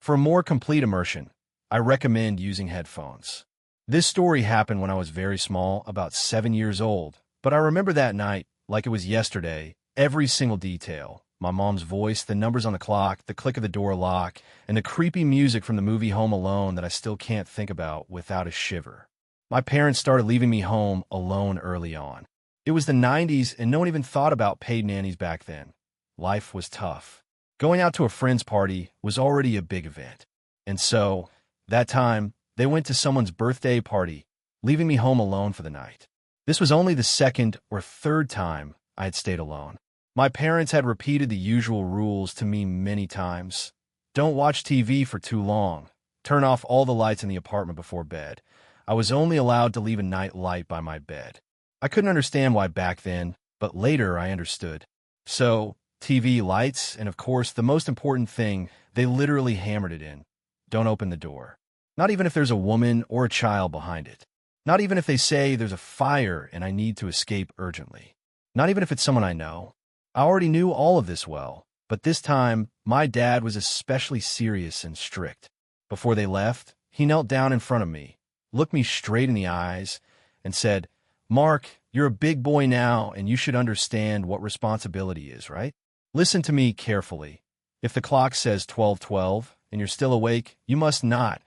For a more complete immersion, I recommend using headphones. This story happened when I was very small, about 7 years old, but I remember that night like it was yesterday, every single detail. My mom's voice, the numbers on the clock, the click of the door lock, and the creepy music from the movie Home Alone that I still can't think about without a shiver. My parents started leaving me home alone early on. It was the 90s and no one even thought about paid nannies back then. Life was tough. Going out to a friend's party was already a big event. And so, that time, they went to someone's birthday party, leaving me home alone for the night. This was only the second or third time I had stayed alone. My parents had repeated the usual rules to me many times. Don't watch TV for too long. Turn off all the lights in the apartment before bed. I was only allowed to leave a night light by my bed. I couldn't understand why back then, but later I understood. So, TV, lights, and of course, the most important thing, they literally hammered it in. Don't open the door. Not even if there's a woman or a child behind it. Not even if they say there's a fire and I need to escape urgently. Not even if it's someone I know. I already knew all of this well, but this time, my dad was especially serious and strict. Before they left, he knelt down in front of me, looked me straight in the eyes, and said, "Mark, you're a big boy now, and you should understand what responsibility is, right? Listen to me carefully. If the clock says 12:12 and you're still awake, you must not,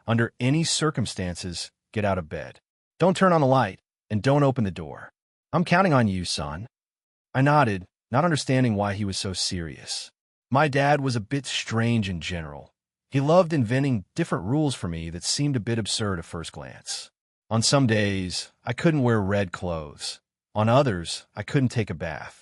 under any circumstances, get out of bed. Don't turn on the light, and don't open the door. I'm counting on you, son." I nodded, not understanding why he was so serious. My dad was a bit strange in general. He loved inventing different rules for me that seemed a bit absurd at first glance. On some days, I couldn't wear red clothes. On others, I couldn't take a bath.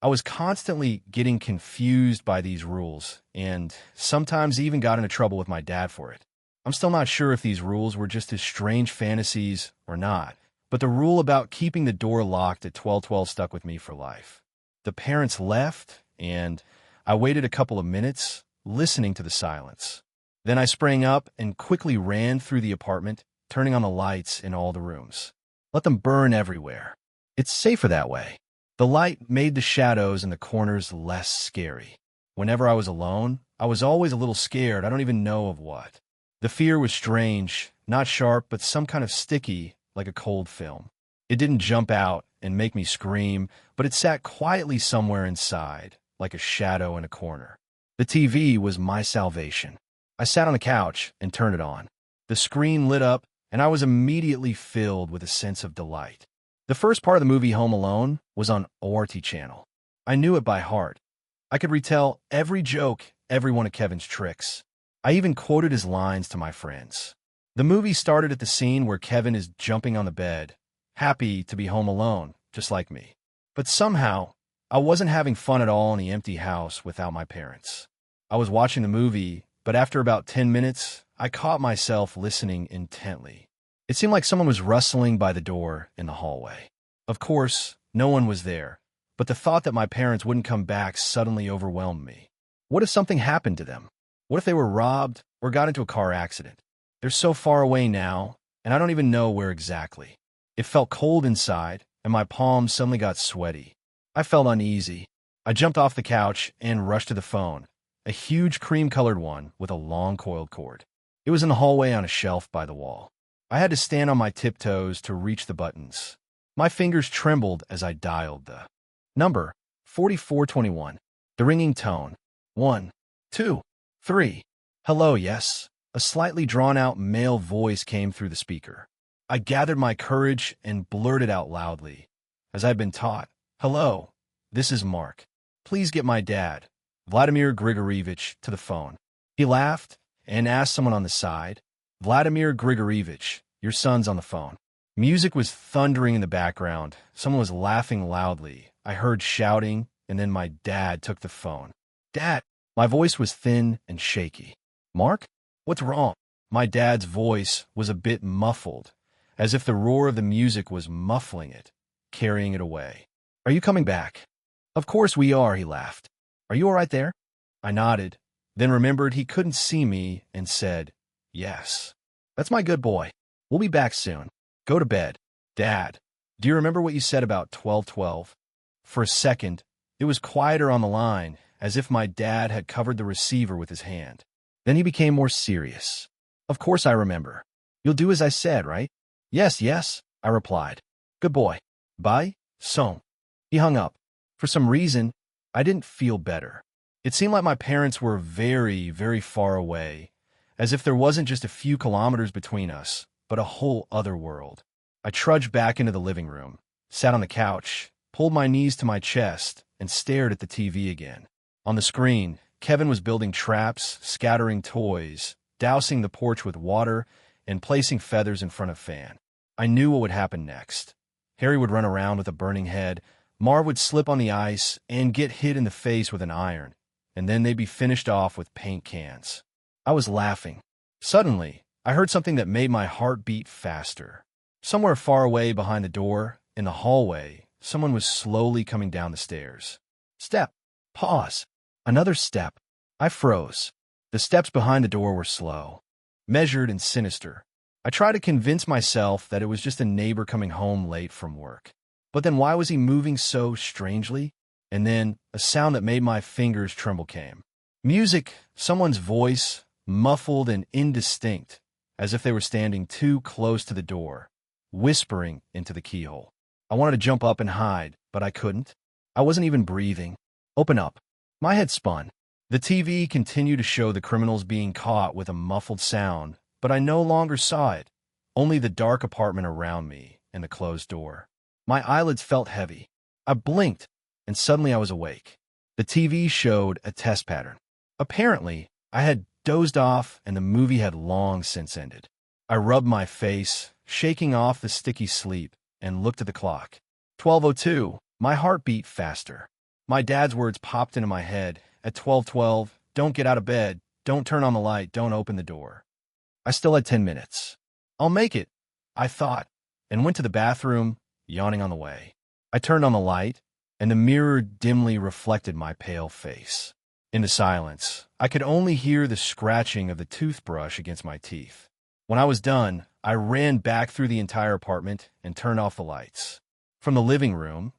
I was constantly getting confused by these rules, and sometimes even got into trouble with my dad for it. I'm still not sure if these rules were just his strange fantasies or not, but the rule about keeping the door locked at 12:12 stuck with me for life. The parents left, and I waited a couple of minutes, listening to the silence. Then I sprang up and quickly ran through the apartment, turning on the lights in all the rooms. Let them burn everywhere. It's safer that way. The light made the shadows in the corners less scary. Whenever I was alone, I was always a little scared. I don't even know of what. The fear was strange, not sharp, but some kind of sticky, like a cold film. It didn't jump out and make me scream, but it sat quietly somewhere inside, like a shadow in a corner. The TV was my salvation. I sat on the couch and turned it on. The screen lit up, and I was immediately filled with a sense of delight. The first part of the movie Home Alone was on ORT channel. I knew it by heart. I could retell every joke, every one of Kevin's tricks. I even quoted his lines to my friends. The movie started at the scene where Kevin is jumping on the bed, happy to be home alone, just like me. But somehow, I wasn't having fun at all in the empty house without my parents. I was watching the movie, but after about 10 minutes, I caught myself listening intently. It seemed like someone was rustling by the door in the hallway. Of course, no one was there, but the thought that my parents wouldn't come back suddenly overwhelmed me. What if something happened to them? What if they were robbed or got into a car accident? They're so far away now, and I don't even know where exactly. It felt cold inside, and my palms suddenly got sweaty. I felt uneasy. I jumped off the couch and rushed to the phone, a huge cream-colored one with a long coiled cord. It was in the hallway on a shelf by the wall. I had to stand on my tiptoes to reach the buttons. My fingers trembled as I dialed the number 4421, the ringing tone, 1, 2, 3. Hello, yes. A slightly drawn-out male voice came through the speaker. I gathered my courage and blurted out loudly, as I'd been taught, "Hello, this is Mark. Please get my dad, Vladimir Grigorievich, to the phone." He laughed and asked someone on the side, "Vladimir Grigorievich, your son's on the phone." Music was thundering in the background. Someone was laughing loudly. I heard shouting, and then my dad took the phone. "Dad!" My voice was thin and shaky. "Mark? What's wrong?" My dad's voice was a bit muffled, as if the roar of the music was muffling it, carrying it away. "Are you coming back?" "Of course we are," he laughed. "Are you all right there?" I nodded, then remembered he couldn't see me and said, "Yes." "That's my good boy. We'll be back soon. Go to bed." "Dad, do you remember what you said about 12:12? For a second, it was quieter on the line, as if my dad had covered the receiver with his hand. Then he became more serious. Of course I remember. You'll do as I said, right? Yes, yes, I replied. Good boy. Bye, son. He hung up. For some reason, I didn't feel better. It seemed like my parents were very, very far away, as if there wasn't just a few kilometers between us, but a whole other world. I trudged back into the living room, sat on the couch, pulled my knees to my chest, and stared at the TV again. On the screen, Kevin was building traps, scattering toys, dousing the porch with water, and placing feathers in front of Fan. I knew what would happen next. Harry would run around with a burning head, Marv would slip on the ice and get hit in the face with an iron, and then they'd be finished off with paint cans. I was laughing. Suddenly, I heard something that made my heart beat faster. Somewhere far away behind the door, in the hallway, someone was slowly coming down the stairs. Step. Pause. Another step. I froze. The steps behind the door were slow, measured and sinister. I tried to convince myself that it was just a neighbor coming home late from work. But then why was he moving so strangely? And then a sound that made my fingers tremble came. Music, someone's voice, muffled and indistinct, as if they were standing too close to the door, whispering into the keyhole. I wanted to jump up and hide, but I couldn't. I wasn't even breathing. Open up. My head spun. The TV continued to show the criminals being caught with a muffled sound, but I no longer saw it, only the dark apartment around me and the closed door. My eyelids felt heavy. I blinked, and suddenly I was awake. The TV showed a test pattern. Apparently, I had dozed off and the movie had long since ended. I rubbed my face, shaking off the sticky sleep, and looked at the clock. 12:02. My heart beat faster. My dad's words popped into my head. At 12:12, don't get out of bed, don't turn on the light, don't open the door. I still had 10 minutes. I'll make it, I thought, and went to the bathroom, yawning on the way. I turned on the light, and the mirror dimly reflected my pale face. In the silence, I could only hear the scratching of the toothbrush against my teeth. When I was done, I ran back through the entire apartment and turned off the lights. From the living room,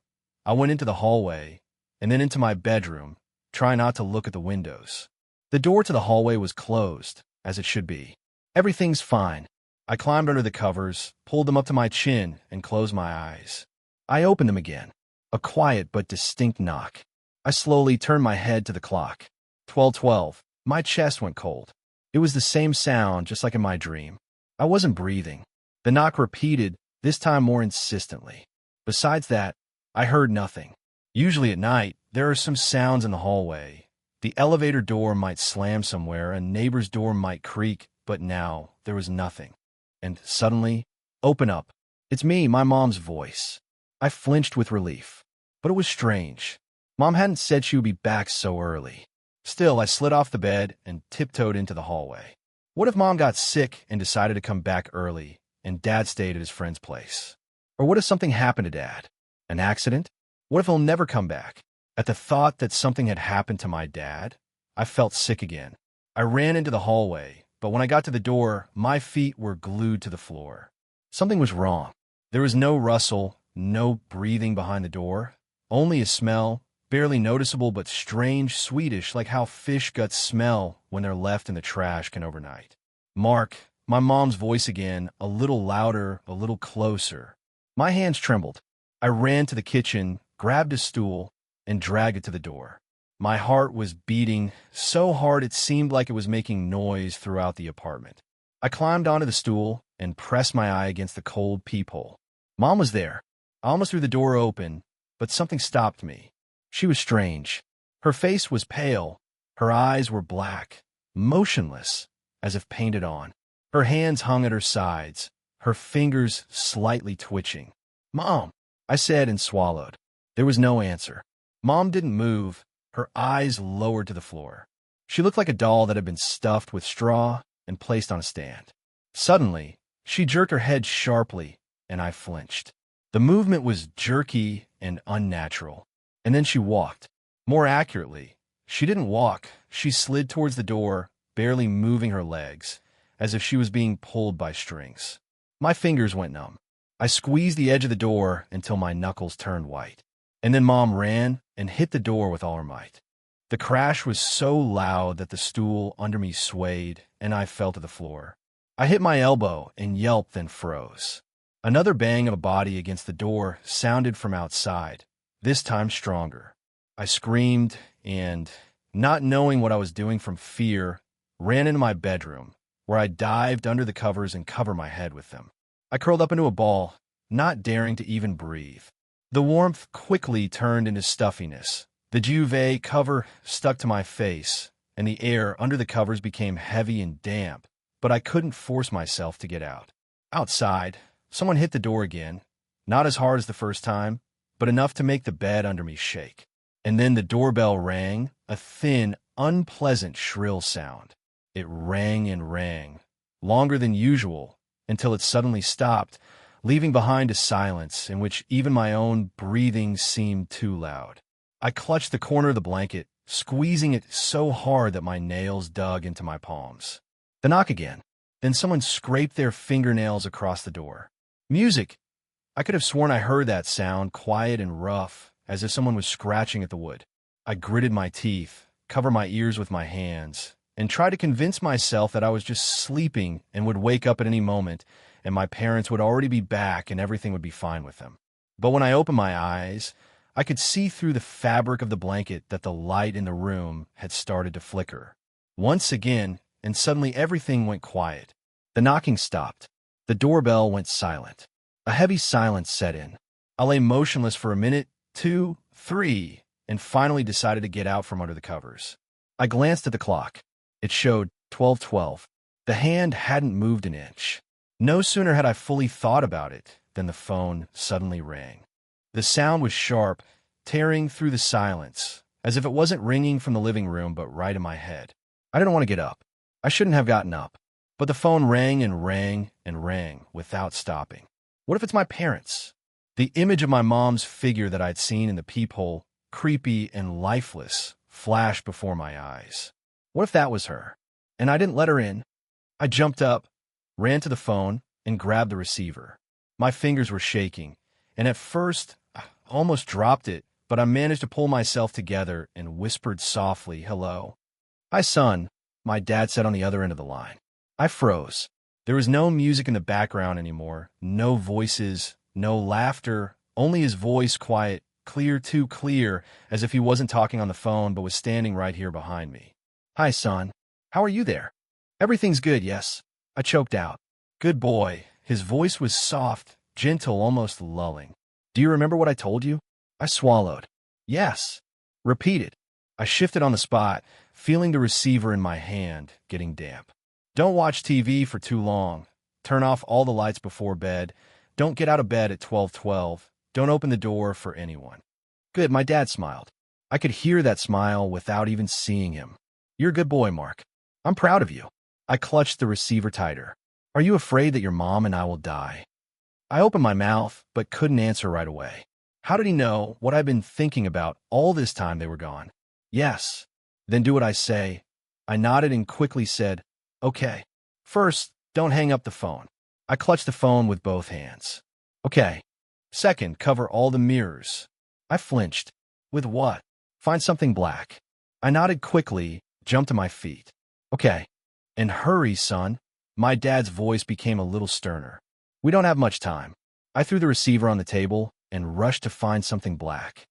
I went into the hallway, and then into my bedroom, trying not to look at the windows. The door to the hallway was closed, as it should be. Everything's fine. I climbed under the covers, pulled them up to my chin, and closed my eyes. I opened them again. A quiet but distinct knock. I slowly turned my head to the clock. 12:12. My chest went cold. It was the same sound, just like in my dream. I wasn't breathing. The knock repeated, this time more insistently. Besides that, I heard nothing. Usually at night, there are some sounds in the hallway. The elevator door might slam somewhere, a neighbor's door might creak, but now there was nothing. And suddenly, open up. It's me, my mom's voice. I flinched with relief. But it was strange. Mom hadn't said she would be back so early. Still, I slid off the bed and tiptoed into the hallway. What if Mom got sick and decided to come back early, and Dad stayed at his friend's place? Or what if something happened to Dad? An accident? What if he'll never come back? At the thought that something had happened to my dad, I felt sick again. I ran into the hallway, but when I got to the door, my feet were glued to the floor. Something was wrong. There was no rustle, no breathing behind the door, only a smell, barely noticeable but strange, sweetish, like how fish guts smell when they're left in the trash can overnight. Mark, my mom's voice again, a little louder, a little closer. My hands trembled. I ran to the kitchen, grabbed a stool, and dragged it to the door. My heart was beating so hard it seemed like it was making noise throughout the apartment. I climbed onto the stool and pressed my eye against the cold peephole. Mom was there. I almost threw the door open, but something stopped me. She was strange. Her face was pale. Her eyes were black, motionless, as if painted on. Her hands hung at her sides, her fingers slightly twitching. "Mom," I said and swallowed. There was no answer. Mom didn't move, her eyes lowered to the floor. She looked like a doll that had been stuffed with straw and placed on a stand. Suddenly, she jerked her head sharply, and I flinched. The movement was jerky and unnatural. And then she walked. More accurately, she didn't walk. She slid towards the door, barely moving her legs, as if she was being pulled by strings. My fingers went numb. I squeezed the edge of the door until my knuckles turned white. And then Mom ran and hit the door with all her might. The crash was so loud that the stool under me swayed, and I fell to the floor. I hit my elbow and yelped, then froze. Another bang of a body against the door sounded from outside, this time stronger. I screamed and, not knowing what I was doing from fear, ran into my bedroom, where I dived under the covers and covered my head with them. I curled up into a ball, not daring to even breathe. The warmth quickly turned into stuffiness. The duvet cover stuck to my face, and the air under the covers became heavy and damp, but I couldn't force myself to get out. Outside, someone hit the door again, not as hard as the first time, but enough to make the bed under me shake. And then the doorbell rang, a thin, unpleasant, shrill sound. It rang and rang, longer than usual, until it suddenly stopped, leaving behind a silence in which even my own breathing seemed too loud. I clutched the corner of the blanket, squeezing it so hard that my nails dug into my palms. The knock again. Then someone scraped their fingernails across the door. Music! I could have sworn I heard that sound, quiet and rough, as if someone was scratching at the wood. I gritted my teeth, covered my ears with my hands, and tried to convince myself that I was just sleeping and would wake up at any moment, and my parents would already be back and everything would be fine with them. But when I opened my eyes, I could see through the fabric of the blanket that the light in the room had started to flicker. Once again, and suddenly everything went quiet. The knocking stopped. The doorbell went silent. A heavy silence set in. I lay motionless for a minute, 2, 3, and finally decided to get out from under the covers. I glanced at the clock. It showed 12:12. The hand hadn't moved an inch. No sooner had I fully thought about it than the phone suddenly rang. The sound was sharp, tearing through the silence, as if it wasn't ringing from the living room but right in my head. I didn't want to get up. I shouldn't have gotten up. But the phone rang and rang and rang without stopping. What if it's my parents? The image of my mom's figure that I'd seen in the peephole, creepy and lifeless, flashed before my eyes. What if that was her? And I didn't let her in. I jumped up, ran to the phone, and grabbed the receiver. My fingers were shaking, and at first, I almost dropped it, but I managed to pull myself together and whispered softly, "Hello." "Hi, son," my dad said on the other end of the line. I froze. There was no music in the background anymore, no voices, no laughter, only his voice, quiet, clear, too clear, as if he wasn't talking on the phone but was standing right here behind me. "Hi, son. How are you there?" "Everything's good, yes," I choked out. "Good boy." His voice was soft, gentle, almost lulling. "Do you remember what I told you?" I swallowed. "Yes." "Repeat it." I shifted on the spot, feeling the receiver in my hand, getting damp. "Don't watch TV for too long. Turn off all the lights before bed. Don't get out of bed at 12:12. Don't open the door for anyone." "Good," my dad smiled. I could hear that smile without even seeing him. "You're a good boy, Mark. I'm proud of you." I clutched the receiver tighter. "Are you afraid that your mom and I will die?" I opened my mouth, but couldn't answer right away. How did he know what I'd been thinking about all this time they were gone? "Yes." "Then do what I say." I nodded and quickly said, "Okay. First, don't hang up the phone." I clutched the phone with both hands. "Okay. Second, cover all the mirrors." I flinched. "With what?" "Find something black." I nodded quickly, jumped to my feet. "Okay. And hurry, son." My dad's voice became a little sterner. "We don't have much time." I threw the receiver on the table and rushed to find something black.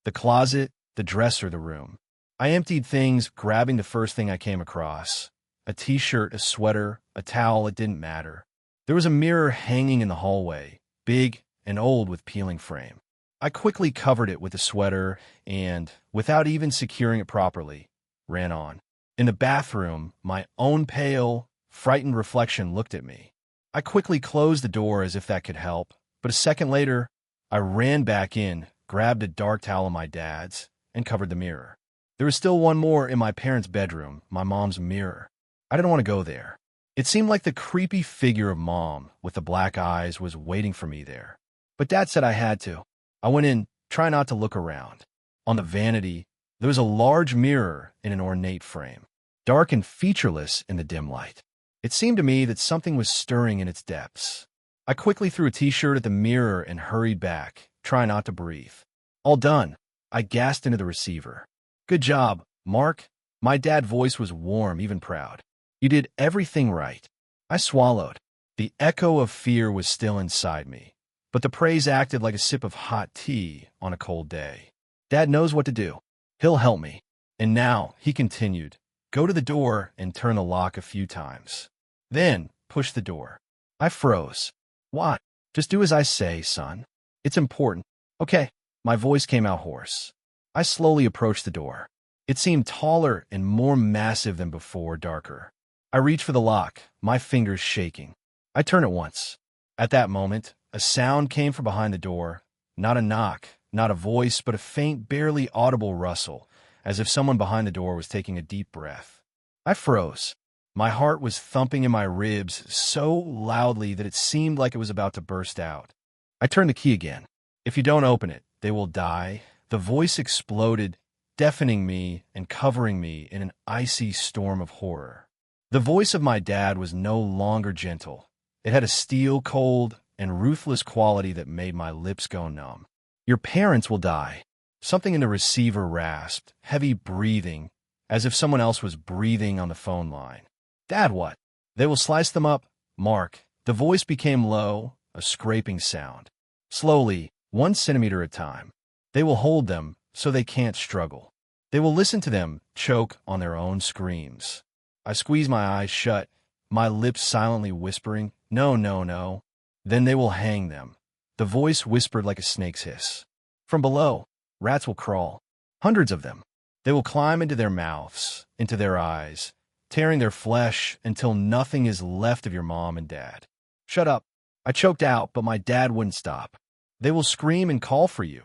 The closet, the dresser, the room. I emptied things, grabbing the first thing I came across. A t-shirt, a sweater, a towel, it didn't matter. There was a mirror hanging in the hallway, big and old with peeling frame. I quickly covered it with the sweater and, without even securing it properly, ran on. In the bathroom, my own pale, frightened reflection looked at me. I quickly closed the door as if that could help, but a second later, I ran back in, grabbed a dark towel of my dad's, and covered the mirror. There was still one more in my parents' bedroom, my mom's mirror. I didn't want to go there. It seemed like the creepy figure of Mom, with the black eyes, was waiting for me there. But Dad said I had to. I went in, trying not to look around. On the vanity, there was a large mirror in an ornate frame, dark and featureless in the dim light. It seemed to me that something was stirring in its depths. I quickly threw a t-shirt at the mirror and hurried back, trying not to breathe. "All done." I gasped into the receiver. "Good job," Mark, my dad's voice was warm, even proud. You did everything right. I swallowed. The echo of fear was still inside me, but the praise acted like a sip of hot tea on a cold day. Dad knows what to do. He'll help me. And now, he continued, go to the door and turn the lock a few times. Then, push the door. I froze. Why? Just do as I say, son. It's important. Okay. My voice came out hoarse. I slowly approached the door. It seemed taller and more massive than before, darker. I reached for the lock, my fingers shaking. I turned it once. At that moment, a sound came from behind the door. Not a knock, not a voice, but a faint, barely audible rustle, as if someone behind the door was taking a deep breath. I froze. My heart was thumping in my ribs so loudly that it seemed like it was about to burst out. I turned the key again. If you don't open it, they will die. The voice exploded, deafening me and covering me in an icy storm of horror. The voice of my dad was no longer gentle. It had a steel-cold and ruthless quality that made my lips go numb. Your parents will die. Something in the receiver rasped, heavy breathing, as if someone else was breathing on the phone line. Dad, what? They will slice them up, Mark. The voice became low, a scraping sound. Slowly, 1 centimeter at a time. They will hold them so they can't struggle. They will listen to them choke on their own screams. I squeezed my eyes shut, my lips silently whispering, no, no, no. Then they will hang them. The voice whispered like a snake's hiss. From below, rats will crawl. Hundreds of them. They will climb into their mouths, into their eyes, tearing their flesh until nothing is left of your mom and dad. Shut up. I choked out, but my dad wouldn't stop. They will scream and call for you,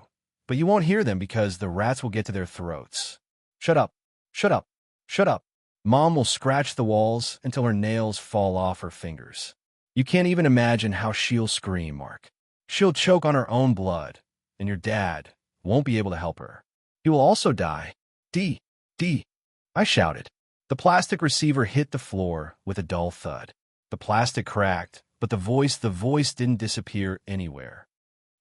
but you won't hear them because the rats will get to their throats. Shut up. Shut up. Shut up. Mom will scratch the walls until her nails fall off her fingers. You can't even imagine how she'll scream, Mark. She'll choke on her own blood, and your dad won't be able to help her. He will also die. D. I shouted. The plastic receiver hit the floor with a dull thud. The plastic cracked, but the voice didn't disappear anywhere.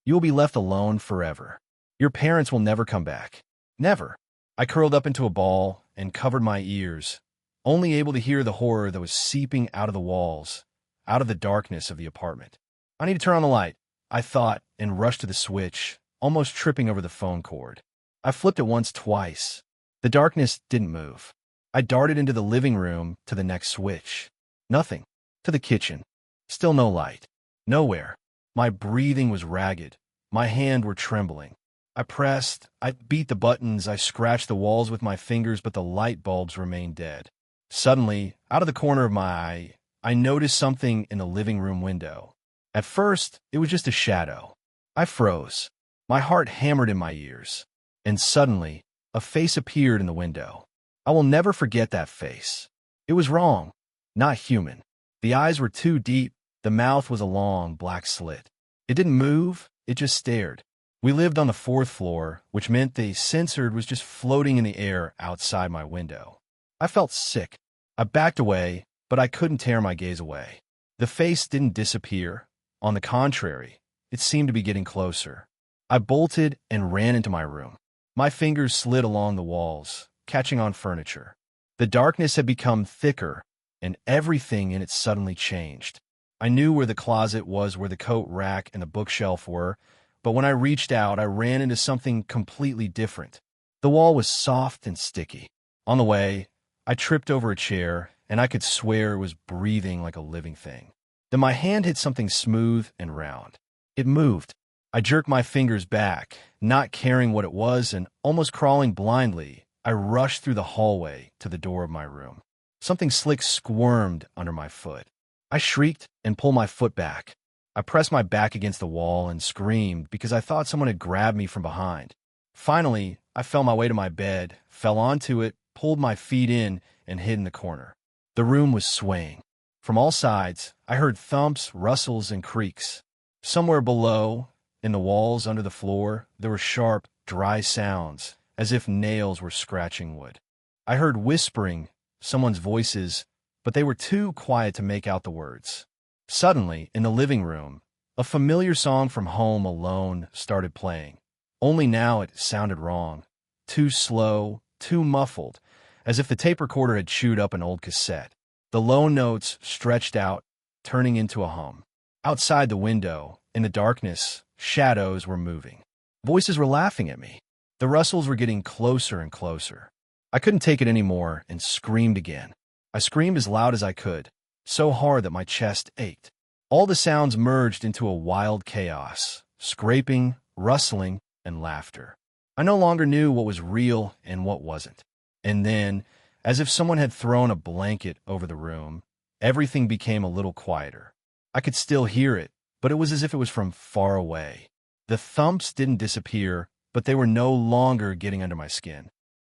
You will be left alone forever. Your parents will never come back. Never. I curled up into a ball and covered my ears, only able to hear the horror that was seeping out of the walls, out of the darkness of the apartment. I need to turn on the light, I thought, and rushed to the switch, almost tripping over the phone cord. I flipped it once, twice. The darkness didn't move. I darted into the living room to the next switch. Nothing. To the kitchen. Still no light. Nowhere. My breathing was ragged. My hands were trembling. I pressed, I beat the buttons, I scratched the walls with my fingers, but the light bulbs remained dead. Suddenly, out of the corner of my eye, I noticed something in the living room window. At first, it was just a shadow. I froze. My heart hammered in my ears. And suddenly, a face appeared in the window. I will never forget that face. It was wrong. Not human. The eyes were too deep. The mouth was a long, black slit. It didn't move. It just stared. We lived on the 4th floor, which meant the censored was just floating in the air outside my window. I felt sick. I backed away, but I couldn't tear my gaze away. The face didn't disappear. On the contrary, it seemed to be getting closer. I bolted and ran into my room. My fingers slid along the walls, catching on furniture. The darkness had become thicker, and everything in it suddenly changed. I knew where the closet was, where the coat rack and the bookshelf were, but when I reached out, I ran into something completely different. The wall was soft and sticky. On the way, I tripped over a chair, and I could swear it was breathing like a living thing. Then my hand hit something smooth and round. It moved. I jerked my fingers back, not caring what it was, and almost crawling blindly, I rushed through the hallway to the door of my room. Something slick squirmed under my foot. I shrieked and pulled my foot back. I pressed my back against the wall and screamed because I thought someone had grabbed me from behind. Finally, I felt my way to my bed, fell onto it, pulled my feet in, and hid in the corner. The room was swaying. From all sides, I heard thumps, rustles, and creaks. Somewhere below, in the walls under the floor, there were sharp, dry sounds, as if nails were scratching wood. I heard whispering, someone's voices, but they were too quiet to make out the words. Suddenly, in the living room, a familiar song from Home Alone started playing. Only now it sounded wrong. Too slow, too muffled, as if the tape recorder had chewed up an old cassette. The low notes stretched out, turning into a hum. Outside the window, in the darkness, shadows were moving. Voices were laughing at me. The rustles were getting closer and closer. I couldn't take it anymore and screamed again. I screamed as loud as I could, so hard that my chest ached. All the sounds merged into a wild chaos, scraping, rustling, and laughter. I no longer knew what was real and what wasn't. And then, as if someone had thrown a blanket over the room, everything became a little quieter. I could still hear it, but it was as if it was from far away. The thumps didn't disappear, but they were no longer getting under my skin.